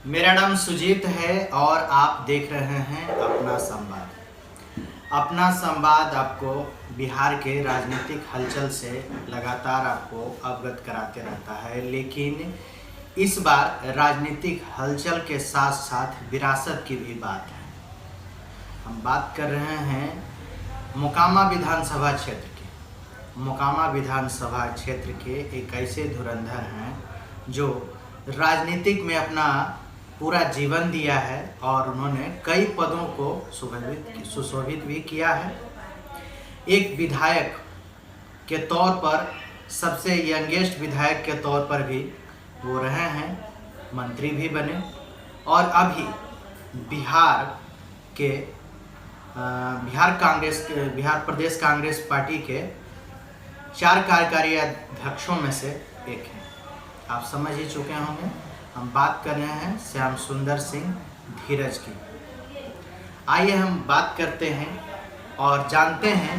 मेरा नाम सुजीत है और आप देख रहे हैं अपना संवाद। अपना संवाद आपको बिहार के राजनीतिक हलचल से लगातार आपको अवगत कराते रहता है, लेकिन इस बार राजनीतिक हलचल के साथ साथ विरासत की भी बात है। हम बात कर रहे हैं मोकामा विधानसभा क्षेत्र के। मोकामा विधानसभा क्षेत्र के एक ऐसे धुरंधर हैं जो राजनीतिक में अपना पूरा जीवन दिया है और उन्होंने कई पदों को सुशोभित भी किया है। एक विधायक के तौर पर, सबसे यंगेस्ट विधायक के तौर पर भी वो रहे हैं, मंत्री भी बने और अभी बिहार प्रदेश कांग्रेस पार्टी के 4 कार्यकारी अध्यक्षों में से एक हैं। आप समझ ही चुके होंगे, हम बात कर रहे हैं श्याम सुंदर सिंह धीरज की। आइए हम बात करते हैं और जानते हैं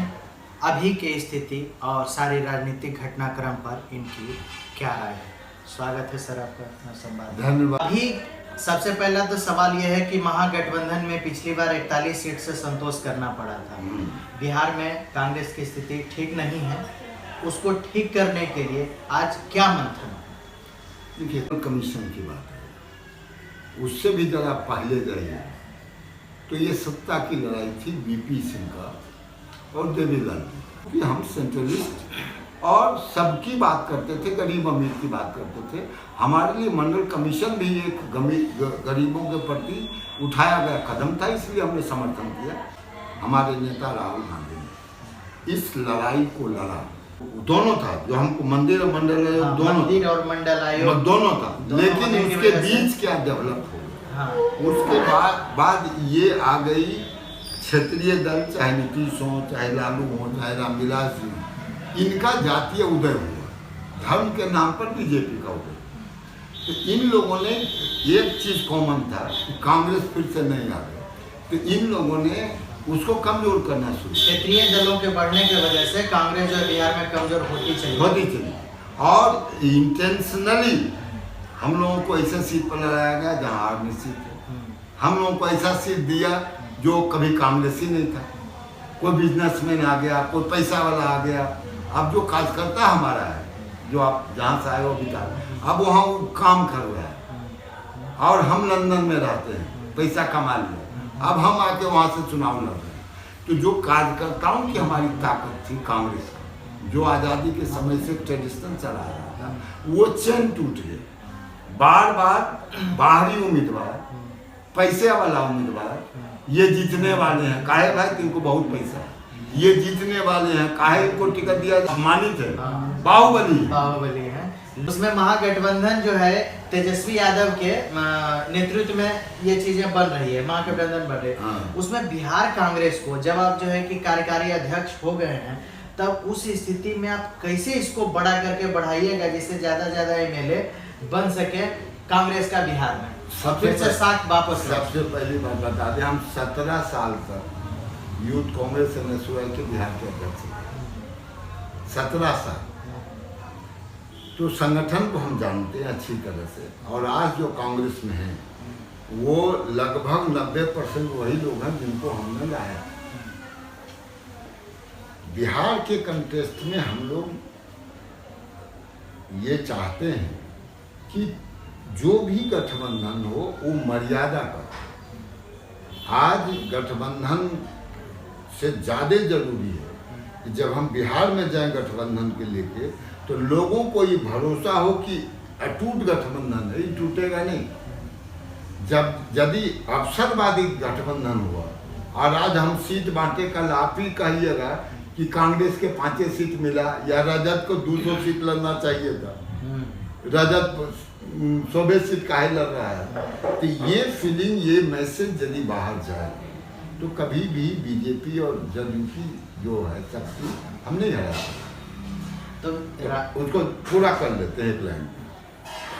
अभी की स्थिति और सारी राजनीतिक घटनाक्रम पर इनकी क्या राय है। स्वागत है सर आपका संवाद। धन्यवाद। अभी सबसे पहला तो सवाल यह है कि महागठबंधन में पिछली बार 41 सीट से संतोष करना पड़ा था। बिहार में कांग्रेस की स्थिति ठीक नहीं है, उसको ठीक करने के लिए आज क्या मंथन? देखिए, कमीशन की बात है, उससे भी ज़रा पहले जाइए तो ये सत्ता की लड़ाई थी बीपी सिंह का और देवीलाल की कि हम सेंट्रलिस्ट और सबकी बात करते थे, गरीब अमीर की बात करते थे। हमारे लिए मंडल कमीशन भी एक गरीबों के प्रति उठाया गया कदम था, इसलिए हमने समर्थन किया। हमारे नेता राहुल गांधी ने इस लड़ाई को लड़ा, दोनों था, जो हमको मंदिर और मंडल आयोग दोनों था, लेकिन उसके बीच क्या डेवलप हो गया। उसके बाद ये आ गई क्षेत्रीय दल, चाहे नीतीश हो, चाहे लालू हो, चाहे रामविलास जी, इनका जातीय उदय हुआ, धर्म के नाम पर बीजेपी का उदय। तो इन लोगों ने एक चीज कॉमन था कि कांग्रेस फिर से नहीं आ गया, तो इन लोगों ने उसको कमजोर करना शुरू। क्षेत्रीय दलों के बढ़ने की वजह से कांग्रेस जो बिहार में कमजोर होती चली और इंटेंशनली हम लोगों को ऐसे सीट पर लगाया गया जहां हार निश्चित है। हम लोगों को ऐसा सीट दिया जो कभी कांग्रेस ही नहीं था। कोई बिजनेसमैन आ गया, कोई पैसा वाला आ गया। अब जो कार्यकर्ता हमारा है, जो आप जहाँ से आए हो अभी तक, अब वहाँ वो काम कर रहा है और हम लंदन में रहते हैं, पैसा कमा लिया, अब हम आके वहाँ से चुनाव लड़ रहे हैं। तो जो कार्यकर्ताओं की हमारी ताकत थी कांग्रेस का, जो आज़ादी के समय से ट्रेडिशन चला रहा था, वो चैन टूट गया। बार बार बाहरी उम्मीदवार, पैसे वाला उम्मीदवार, ये जीतने वाले हैं, काहे भाई इनको बहुत पैसा है, ये जीतने वाले हैं, काहे इनको टिकट दिया, सम्मानित है, बाहुबली है। उसमें महागठबंधन जो है तेजस्वी यादव के नेतृत्व में ये चीजें बन रही है, महागठबंधन बन रही है। उसमें बिहार कांग्रेस को जब आप जो है कि कार्यकारी अध्यक्ष हो गए हैं, तब उस स्थिति में आप कैसे इसको बड़ा करके बढ़ाइएगा जिससे ज्यादा एमएलए बन सके कांग्रेस का बिहार में? सबसे साथ वापस सबसे पहली बात बता दें, हम 17 साल तक यूथ कांग्रेस एनएसयूआई के बिहार के अध्यक्ष थे, 17 साल। तो संगठन को हम जानते हैं अच्छी तरह से, और आज जो कांग्रेस में है वो लगभग 90% वही लोग हैं जिनको हमने लाया। बिहार के कंटेस्ट में हम लोग ये चाहते हैं कि जो भी गठबंधन हो वो मर्यादा का। आज गठबंधन से ज़्यादा जरूरी है कि जब हम बिहार में जाएं गठबंधन के लेके, तो लोगों को ये भरोसा हो कि अटूट गठबंधन है, ये टूटेगा नहीं। जब यदि अवसरवादी गठबंधन हुआ और आज हम सीट बांटे, कल आप ही कहिएगा कि कांग्रेस के 5 सीट मिला या रजत को 200 सीट लड़ना चाहिए था, रजत 100 सीट काहे लड़ रहा है। तो ये फीलिंग, ये मैसेज यदि बाहर जाए तो कभी भी बीजेपी और जदयू की जो है शक्ति हम नहीं हरा, तो उसको पूरा कर लेते हैं एक लाइन।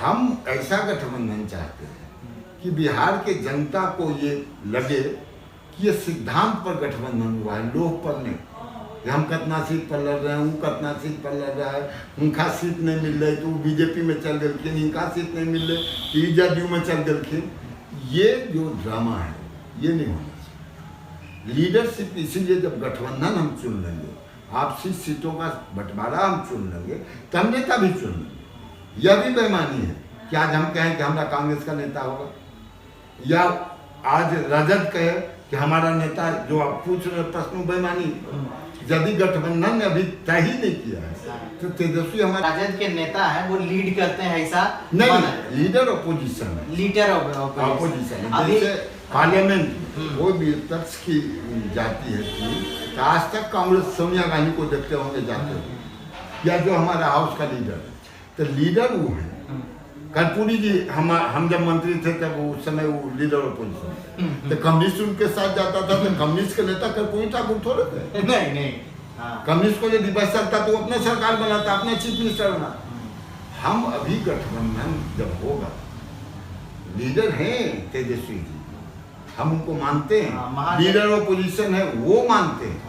हम ऐसा गठबंधन चाहते हैं कि बिहार के जनता को ये लगे कि ये सिद्धांत पर गठबंधन हुआ है, लोह पर नहीं। कि हम कितना सीट पर लड़ रहे हैं, वो कितना सीट पर लड़ रहा है, उनका सीट नहीं मिल रही तो बीजेपी में चल गलखिन, इनका सीट नहीं मिल रही तो जदयू में चल गलखिन। ये जो ड्रामा है ये नहीं होना चाहिए। लीडरशिप इसीलिए जब गठबंधन हम चुन लेंगे, आपसी सीटों का बंटवारा हम चुन लेंगे, तब नेता भी चुन लेंगे। यह भी बेईमानी है कि आज हम कहें कि हमारा कांग्रेस का नेता होगा, या आज रजत कहे कि हमारा नेता, जो आप पूछ रहे प्रश्न बेईमानी। यदि गठबंधन ने अभी तय ही नहीं किया है तो तेजस्वी हमारा राजद के नेता है, वो लीड करते हैं ऐसा नहीं, लीडर अपोजिशन है, लीडर अपोजिशन है। जैसे पार्लियामेंट कोई भी विपक्ष की जाती है तो आज तक कांग्रेस सोनिया गांधी को देखते होंगे जाते हुए, या जो हमारा हाउस का लीडर है, तो लीडर वो है। कर्पूरी जी हम जब मंत्री थे तब उस समय वो लीडर अपोजिशन, तो कम्युनिस्ट उनके साथ जाता था, तो कम्युनिस्ट के नेता कर्पूरी ठाकुर थोड़े थे। नहीं कम्युनिस्ट को यदि बच सकता तो अपना सरकार बनाता, अपना चीफ मिनिस्टर बना। हम अभी गठबंधन जब होगा, लीडर हैं तेजस्वी जी, हम उनको मानते हैं, लीडर अपोजिशन है वो मानते हैं।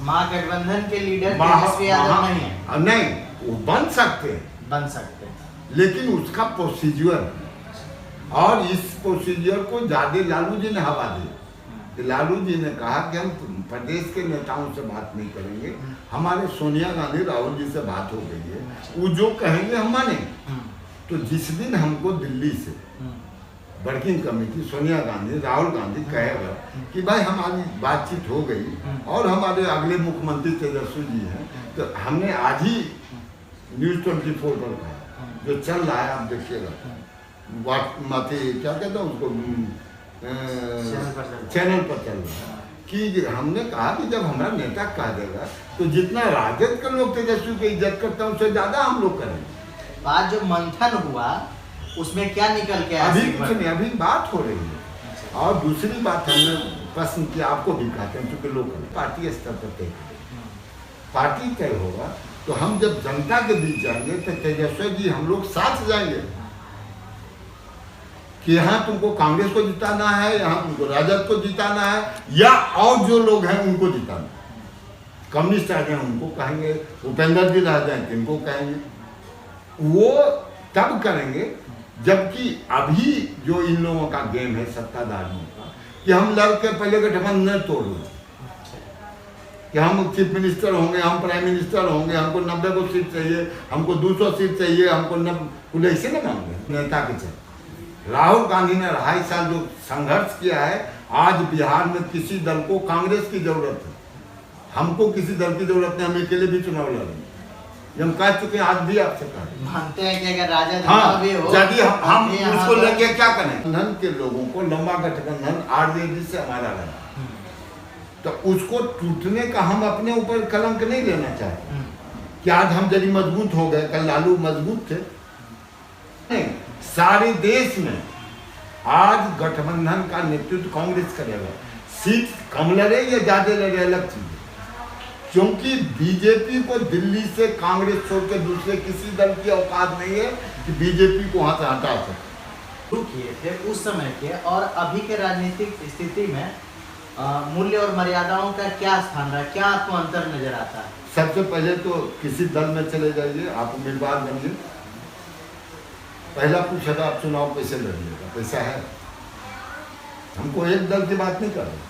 महागठबंधन के लीडर तेजस्वी यादव नहीं है, नहीं वो बन सकते हैं, लेकिन उसका प्रोसीजर, और इस प्रोसीजर को ज्यादा लालू जी ने हवा दी। लालू जी ने कहा कि हम प्रदेश के नेताओं से बात नहीं करेंगे, हमारे सोनिया गांधी राहुल जी से बात हो गई है, वो जो कहेंगे हम माने। तो जिस दिन हमको दिल्ली से वर्किंग कमेटी सोनिया गांधी राहुल गांधी कहेगा कि भाई हमारी बातचीत हो गई और हमारे अगले मुख्यमंत्री तेजस्वी जी हैं, तो हमने आज ही न्यूज़ 24 पर कहा, जो चल रहा है आप देखिएगा, क्या कहते हैं उसको, चैनल पर चल रहा है कि हमने कहा कि जब हमारा नेता कह देगा तो जितना राजद के लोग तेजस्वी की इज्जत करते हैं उससे ज्यादा हम लोग करेंगे। आज जो मंथन हुआ उसमें क्या निकल के आया? अभी कुछ नहीं, अभी बात हो रही है। और दूसरी बात हमने प्रश्न किया, आपको भी कहते हैं क्योंकि लोग पार्टी स्तर पर तय करें, पार्टी तय होगा तो हम जब जनता के बीच जाएंगे तो तेजस्वी जी हम लोग साथ जाएंगे कि यहाँ तुमको कांग्रेस को जिताना है, यहाँ तुमको राजद को जिताना है, या और जो लोग हैं उनको जिताना है। कम्युनिस्ट आ जाए उनको कहेंगे, उपेंद्र जी रह जाए इनको कहेंगे। वो तब करेंगे जबकि अभी जो इन लोगों का गेम है सत्ताधारियों का, कि हम लड़ के पहले गठबंधन तोड़ लें, कि हम चीफ मिनिस्टर होंगे, हम प्राइम मिनिस्टर होंगे, हमको 90 को सीट चाहिए, हमको 200 सीट चाहिए, हमको ऐसे ना मांगे नेता के चाहिए। राहुल गांधी ने 2.5 साल जो संघर्ष किया है, आज बिहार में किसी दल को कांग्रेस की जरूरत है, हमको किसी दल की जरूरत नहीं, हम अकेले भी चुनाव लड़ेंगे। हम कह चुके हैं, आज भी आपसे कह मानते हैं कि अगर राजद भी हो, यदि हम उसको लेके क्या करें, गठबंधन के लोगों को लंबा गठबंधन आरजेडी से हमारा रहा, तो उसको टूटने का हम अपने ऊपर कलंक नहीं लेना चाहते कि आज हम यदि मजबूत हो गए, कल लालू मजबूत थे नहीं। सारे देश में आज गठबंधन का नेतृत्व कांग्रेस करेगा, सीट कम लड़े या ज्यादा लड़े अलग चीज है, क्योंकि बीजेपी को दिल्ली से कांग्रेस छोड़ के दूसरे किसी दल की औकात नहीं है कि बीजेपी को वहां से हटा सके। किए थे उस समय के और अभी के राजनीतिक स्थिति में मूल्य और मर्यादाओं का क्या स्थान रहा, क्या आपको अंतर नजर आता है? सबसे पहले तो किसी दल में चले जाइए, आप उम्मीदवार बनिए, पहला पूछेगा आप चुनाव कैसे लड़िएगा, पैसा है? हमको एक दल की बात नहीं कर रहे,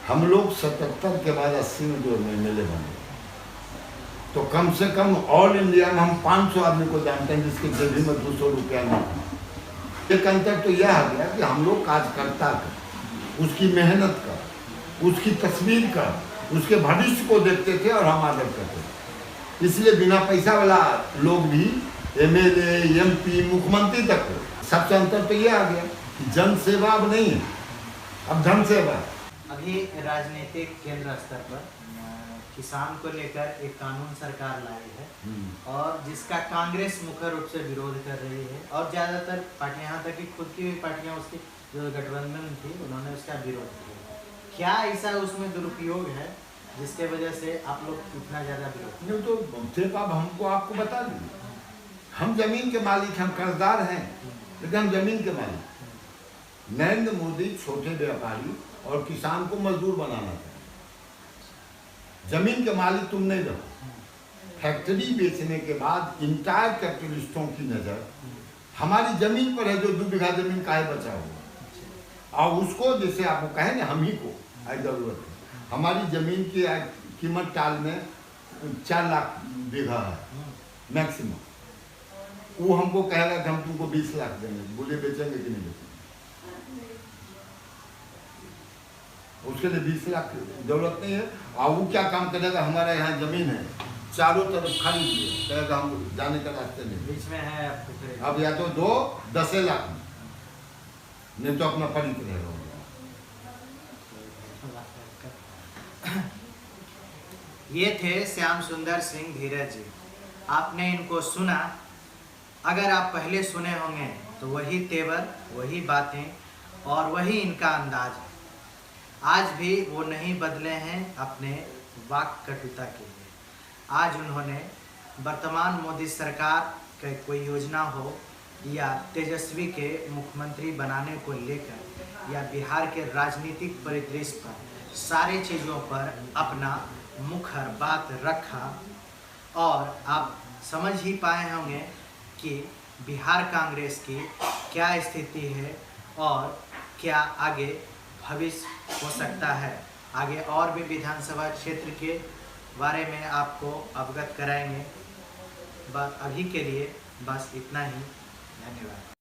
हम लोग 77 के बाद 80 में जो MLA बने, तो कम से कम ऑल इंडिया में हम 500 आदमी को जानते हैं जिसके जेबी में 200 रुपया नहीं। एक अंतर तो यह आ गया कि हम लोग कार्यकर्ता का, उसकी मेहनत का, उसकी तस्वीर का, उसके भविष्य को देखते थे और हम आदर करते थे, इसलिए बिना पैसा वाला लोग भी MLA MP मुख्यमंत्री तक हो। सबसे अंतर तो ये आ गया कि जन सेवा अब नहीं है, अब धन सेवा। अभी राजनीतिक केंद्र स्तर पर किसान को लेकर एक कानून सरकार लाई है और जिसका कांग्रेस मुख्य रूप से विरोध कर रही है और ज़्यादातर पार्टियां, यहाँ तक कि खुद की भी पार्टियां, उसकी जो गठबंधन थी उन्होंने उसका विरोध किया। क्या ऐसा उसमें दुरुपयोग है जिसके वजह से आप लोग इतना ज़्यादा विरोध? नहीं तो सिर्फ अब हमको आपको बता दीजिए, हम जमीन के मालिक, हम कर्जदार हैं लेकिन हम जमीन के मालिक। नरेंद्र मोदी छोटे व्यापारी और किसान को मजदूर बनाना चाहते, जमीन के मालिक तुम नहीं रहो। फैक्ट्री बेचने के बाद इंटायर कैपिटलिस्टों की नज़र हमारी जमीन पर है, जो 2 बीघा जमीन काहे बचा हुआ, और उसको जैसे आपको कहें ना, हम ही को आज जरूरत है। हमारी जमीन की कीमत टाल में 4 लाख बीघा है मैक्सिमम। वो हमको कहेगा कि हम तुमको 20 लाख देंगे, बोले बेचेंगे कि नहीं बेचेंगे? उसके लिए 20 लाख जरूरत नहीं है। और वो क्या काम करेगा, हमारा यहाँ जमीन है चारों तरफ खाली है, कहेगा हम जाने का रास्ते नहीं, बीच में है आपको। अब या तो दो 10 लाख में, नहीं तो अपना फलित रहेगा। ये थे श्याम सुंदर सिंह धीरज जी। आपने इनको सुना, अगर आप पहले सुने होंगे तो वही तेवर, वही बातें और वही इनका अंदाज है। आज भी वो नहीं बदले हैं अपने वाक कटुता के लिए। आज उन्होंने वर्तमान मोदी सरकार के कोई योजना हो या तेजस्वी के मुख्यमंत्री बनाने को लेकर या बिहार के राजनीतिक परिदृश्य पर सारी चीज़ों पर अपना मुखर बात रखा, और आप समझ ही पाए होंगे कि बिहार कांग्रेस की क्या स्थिति है और क्या आगे भविष्य हो सकता है। आगे और भी विधानसभा क्षेत्र के बारे में आपको अवगत कराएंगे। बस अभी के लिए बस इतना ही। धन्यवाद।